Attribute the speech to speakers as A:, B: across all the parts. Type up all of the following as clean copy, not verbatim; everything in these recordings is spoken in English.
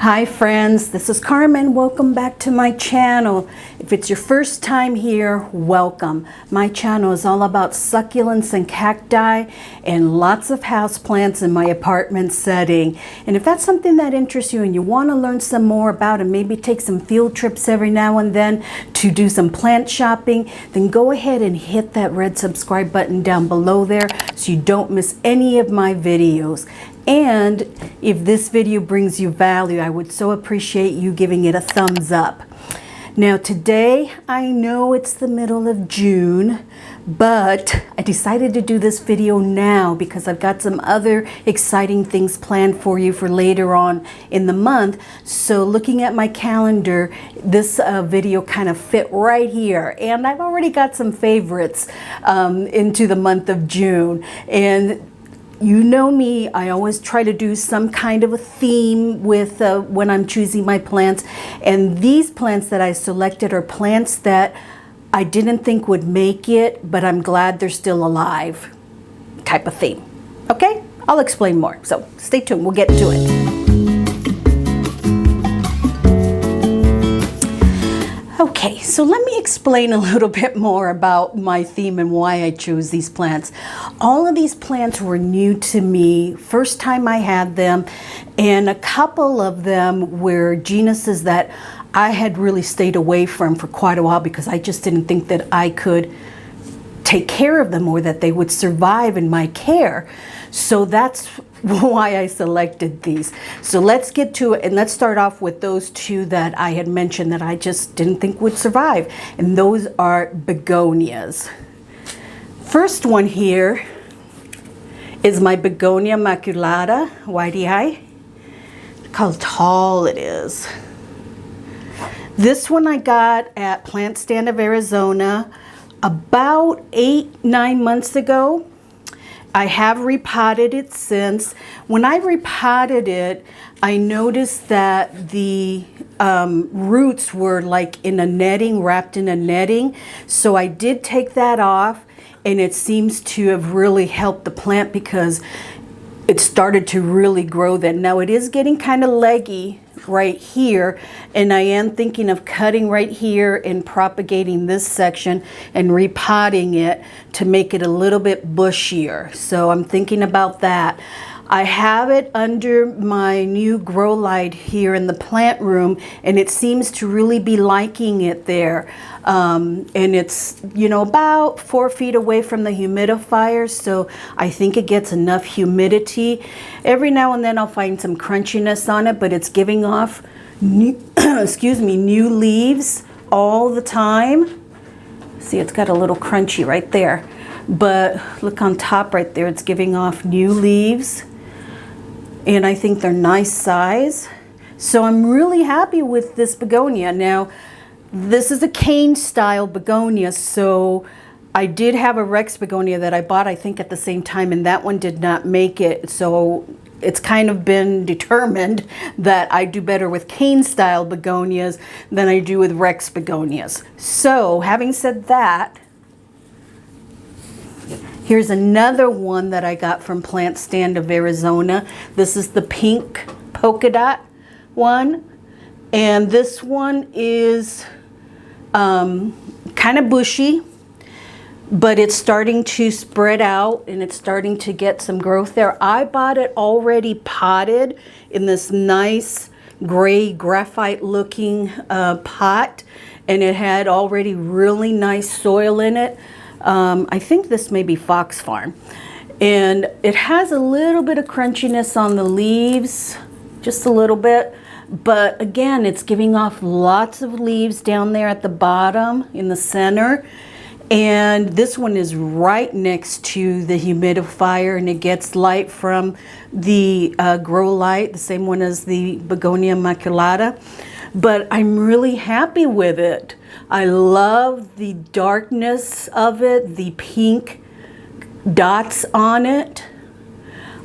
A: Hi friends, this is Carmen. Welcome back to my channel. If it's your first time here, welcome. My channel is all about succulents and cacti and lots of houseplants in my apartment setting. And if that's something that interests you and you want to learn some more about and maybe take some field trips every now and then to do some plant shopping, then go ahead and hit that red subscribe button down below there so you don't miss any of my videos. And if this video brings you value, I would so appreciate you giving it a thumbs up. Now today, I know it's the middle of June, but I decided to do this video now because I've got some other exciting things planned for you for later on in the month. So looking at my calendar, this video kind of fit right here. And I've already got some favorites into the month of June. And you know me, I always try to do some kind of a theme with when I'm choosing my plants. And these plants that I selected are plants that I didn't think would make it, but I'm glad they're still alive type of theme. Okay, I'll explain more. So stay tuned, we'll get to it. Okay, so let me explain a little bit more about my theme and why I chose these plants. All of these plants were new to me, first time I had them, and a couple of them were genuses that I had really stayed away from for quite a while because I just didn't think that I could take care of them or that they would survive in my care. So that's why I selected these. So let's get to it, and let's start off with those two that I had mentioned that I just didn't think would survive, and those are begonias. First one here is my Begonia Maculata, Whitehead. Look how tall it is. This one I got at Plant Stand of Arizona about 8-9 months ago. I have repotted it since. When I repotted it, I noticed that the roots were like in a netting, wrapped in a netting. So I did take that off, and it seems to have really helped the plant because it started to really grow then. Now it is getting kind of leggy right here, and I am thinking of cutting right here and propagating this section and repotting it to make it a little bit bushier. So I'm thinking about that. I have it under my new grow light here in the plant room, and it seems to really be liking it there. And it's, you know, about 4 feet away from the humidifier, so I think it gets enough humidity. Every now and then I'll find some crunchiness on it, but it's giving off new, excuse me, new leaves all the time. See, it's got a little crunchy right there, but look on top right there, it's giving off new leaves. And I think they're nice size. So I'm really happy with this begonia. Now, this is a cane style begonia, so I did have a Rex begonia that I bought, I think, at the same time, and that one did not make it. So it's kind of been determined that I do better with cane style begonias than I do with Rex begonias. So having said that, here's another one that I got from Plant Stand of Arizona. This is the pink polka dot one. And this one is kind of bushy, but it's starting to spread out and it's starting to get some growth there. I bought it already potted in this nice gray graphite looking pot, and it had already really nice soil in it. I think this may be Fox Farm, and it has a little bit of crunchiness on the leaves, just a little bit, but again, it's giving off lots of leaves down there at the bottom in the center. And this one is right next to the humidifier, and it gets light from the grow light, the same one as the Begonia Maculata. But I'm really happy with it. I love the darkness of it, the pink dots on it.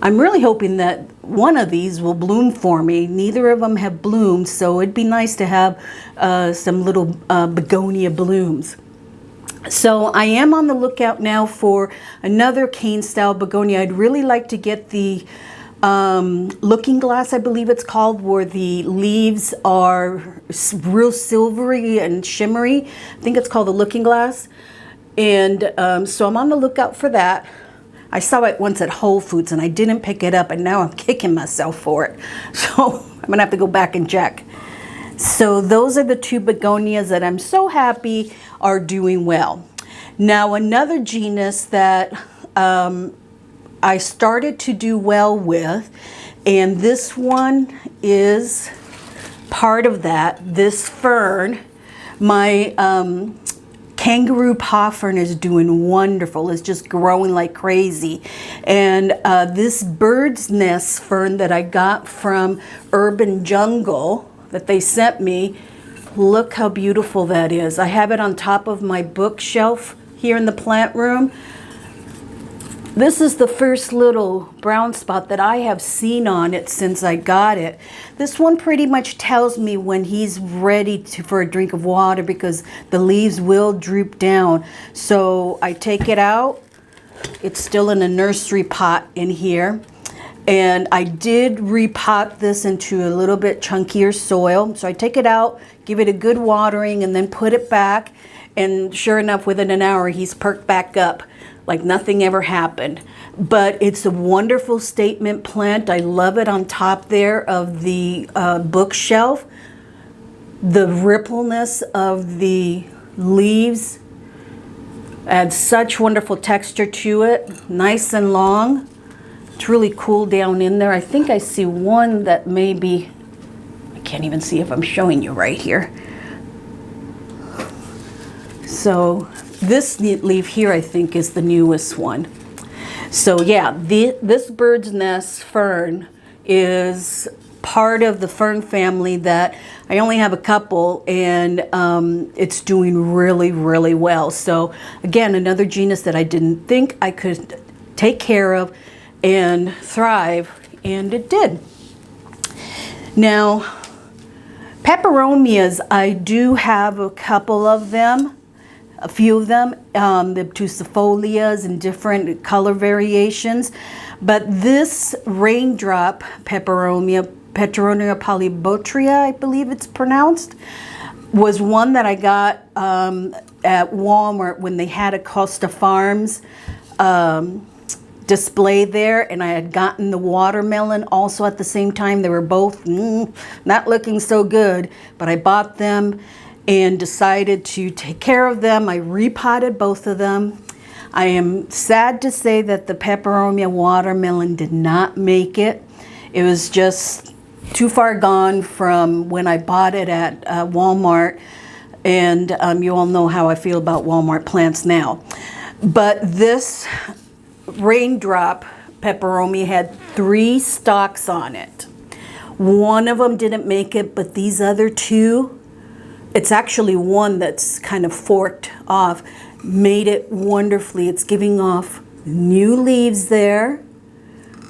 A: I'm really hoping that one of these will bloom for me. Neither of them have bloomed, so it'd be nice to have some little begonia blooms. So I am on the lookout now for another cane style begonia. I'd really like to get the Looking Glass, I believe it's called, where the leaves are real silvery and shimmery. I think it's called the Looking Glass. And so I'm on the lookout for that. I saw it once at Whole Foods and I didn't pick it up, and now I'm kicking myself for it. So I'm gonna have to go back and check. So those are the two begonias that I'm so happy are doing well. Now another genus that I started to do well with, and this one is part of that. This fern, my Kangaroo Paw Fern, is doing wonderful. It's just growing like crazy. And this bird's nest fern that I got from Urban Jungle that they sent me, look how beautiful that is. I have it on top of my bookshelf here in the plant room. This is the first little brown spot that I have seen on it since I got it. This one pretty much tells me when he's ready for a drink of water, because the leaves will droop down. So I take it out. It's still in a nursery pot in here. And I did repot this into a little bit chunkier soil. So I take it out, give it a good watering, and then put it back. And sure enough, within an hour, he's perked back up like nothing ever happened. But it's a wonderful statement plant. I love it on top there of the bookshelf. The rippleness of the leaves adds such wonderful texture to it. Nice and long. It's really cool down in there. I think I see one that maybe, I can't even see if I'm showing you right here. So this leaf here, I think, is the newest one. So yeah, this bird's nest fern is part of the fern family that I only have a couple, and it's doing really, really well. So again, another genus that I didn't think I could take care of and thrive, and it did. Now, peperomias, I do have a couple of them. A few of them, the obtusifolias and different color variations. But this Raindrop Peperomia, Peperonia polybotria, I believe it's pronounced, was one that I got at Walmart when they had a Costa Farms display there, and I had gotten the watermelon also at the same time. They were both not looking so good, but I bought them and decided to take care of them. I repotted both of them. I am sad to say that the Peperomia watermelon did not make it. It was just too far gone from when I bought it at Walmart, and you all know how I feel about Walmart plants now. But this Raindrop Peperomia had 3 stalks on it. One of them didn't make it, but these other 2, it's actually one that's kind of forked off, made it wonderfully. It's giving off new leaves there.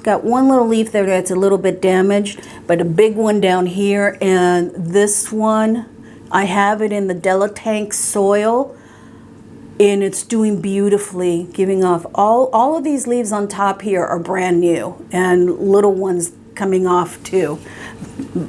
A: Got one little leaf there that's a little bit damaged, but a big one down here. And this one, I have it in the Delatank soil, and it's doing beautifully, giving off all of these leaves on top here are brand new, and little ones coming off too,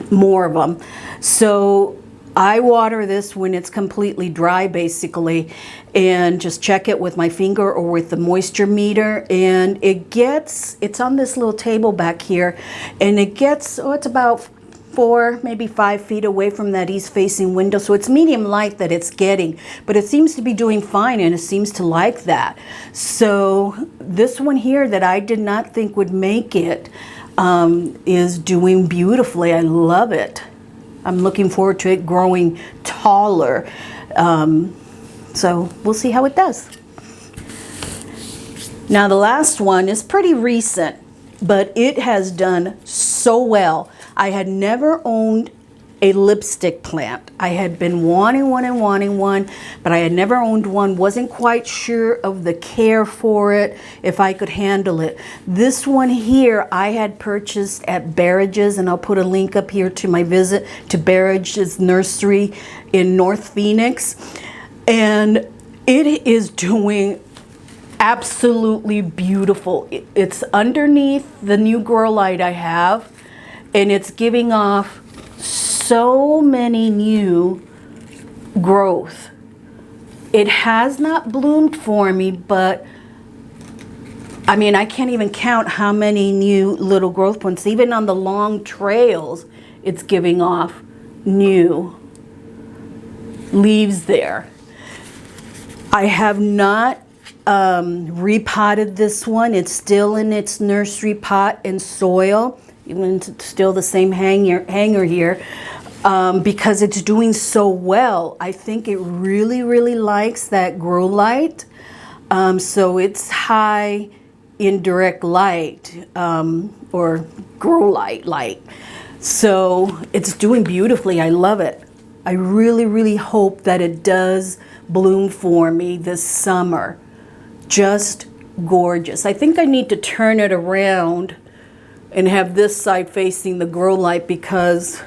A: more of them. So I water this when it's completely dry, basically, and just check it with my finger or with the moisture meter, and it's on this little table back here, and it gets, it's about 4, maybe 5 feet away from that east-facing window, so it's medium light that it's getting, but it seems to be doing fine, and it seems to like that. So this one here that I did not think would make it is doing beautifully. I love it. I'm looking forward to it growing taller. So we'll see how it does. Now the last one is pretty recent, but it has done so well. I had never owned a lipstick plant. I had been wanting one, but I had never owned one. Wasn't quite sure of the care for it, if I could handle it. This one here I had purchased at Barrage's, and I'll put a link up here to my visit to Barrage's nursery in North Phoenix. And it is doing absolutely beautiful. It's underneath the new grow light I have, and it's giving off so many new growth. It has not bloomed for me, but I mean, I can't even count how many new little growth points. Even on the long trails, it's giving off new leaves there. I have not repotted this one. It's still in its nursery pot and soil, even it's still the same hanger here, because it's doing so well. I think it really, really likes that grow light. So it's high in direct light, or grow light. So it's doing beautifully. I love it. I really, really hope that it does bloom for me this summer. Just gorgeous. I think I need to turn it around and have this side facing the grow light, because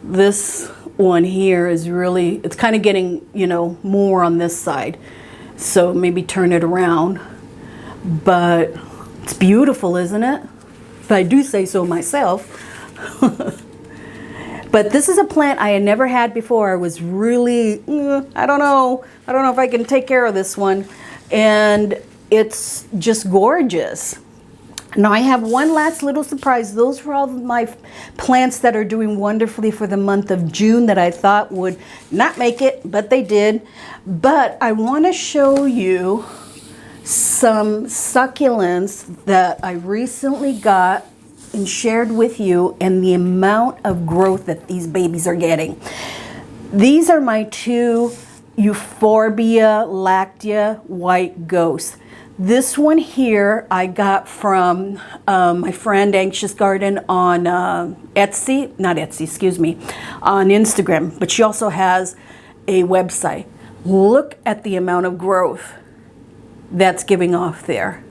A: this one here is really, it's kind of getting, you know, more on this side. So maybe turn it around. But it's beautiful, isn't it? If I do say so myself. But this is a plant I had never had before. I was really, I don't know if I can take care of this one. And it's just gorgeous. Now I have one last little surprise. Those were all my plants that are doing wonderfully for the month of June that I thought would not make it, but they did. But I want to show you some succulents that I recently got and shared with you, and the amount of growth that these babies are getting. These are my two Euphorbia lactea white ghosts. This one here I got from my friend Anxious Garden on Etsy, not Etsy, excuse me, on Instagram, but she also has a website. Look at the amount of growth that's giving off there.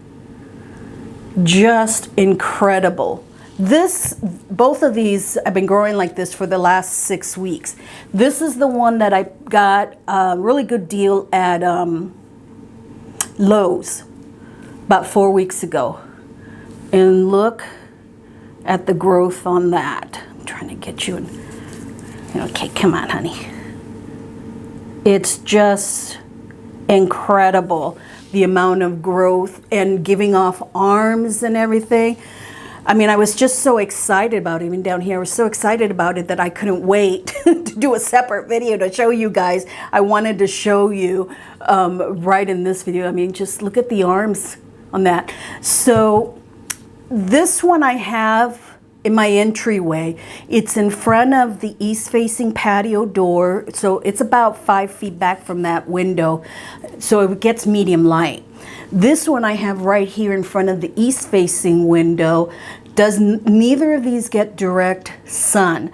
A: Just incredible. Both of these, I've been growing like this for the last 6 weeks. This is the one that I got a really good deal at Lowe's about 4 weeks ago. And look at the growth on that. I'm trying to get you in. Okay, come on, honey. It's just incredible, the amount of growth and giving off arms and everything. I mean, I was just so excited about it. Even down here, I was so excited about it that I couldn't wait to do a separate video to show you guys. I wanted to show you right in this video. I mean, just look at the arms on that. So this one I have in my entryway. It's in front of the east-facing patio door. So it's about 5 feet back from that window. So it gets medium light. This one I have right here in front of the east-facing window. Neither of these get direct sun,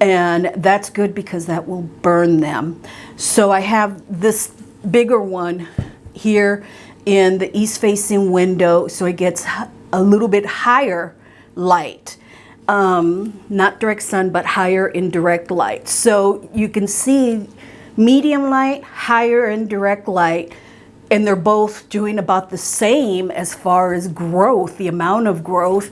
A: and that's good because that will burn them. So I have this bigger one here in the east-facing window, so it gets a little bit higher light. Not direct sun, but higher in direct light. So you can see medium light, higher in direct light, and they're both doing about the same as far as growth, the amount of growth.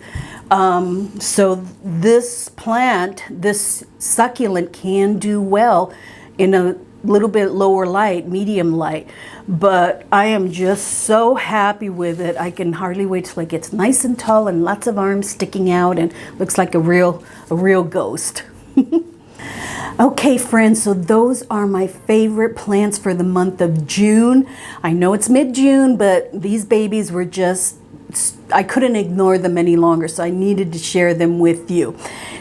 A: So this plant, this succulent, can do well in a little bit lower light, medium light. But I am just so happy with it. I can hardly wait till it gets nice and tall and lots of arms sticking out and looks like a real ghost. Okay, friends, so those are my favorite plants for the month of June. I know it's mid-June, but these babies were just, I couldn't ignore them any longer, so I needed to share them with you.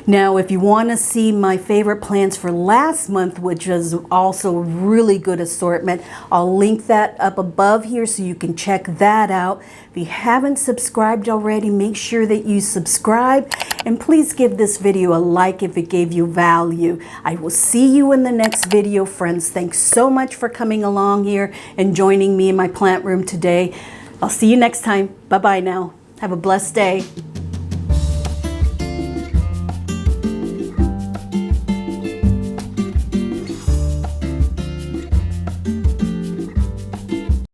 A: Now, if you want to see my favorite plants for last month, which was also a really good assortment, I'll link that up above here so you can check that out. If you haven't subscribed already, make sure that you subscribe, and please give this video a like if it gave you value. I will see you in the next video, friends. Thanks so much for coming along here and joining me in my plant room today. I'll see you next time. Bye-bye now. Have a blessed day.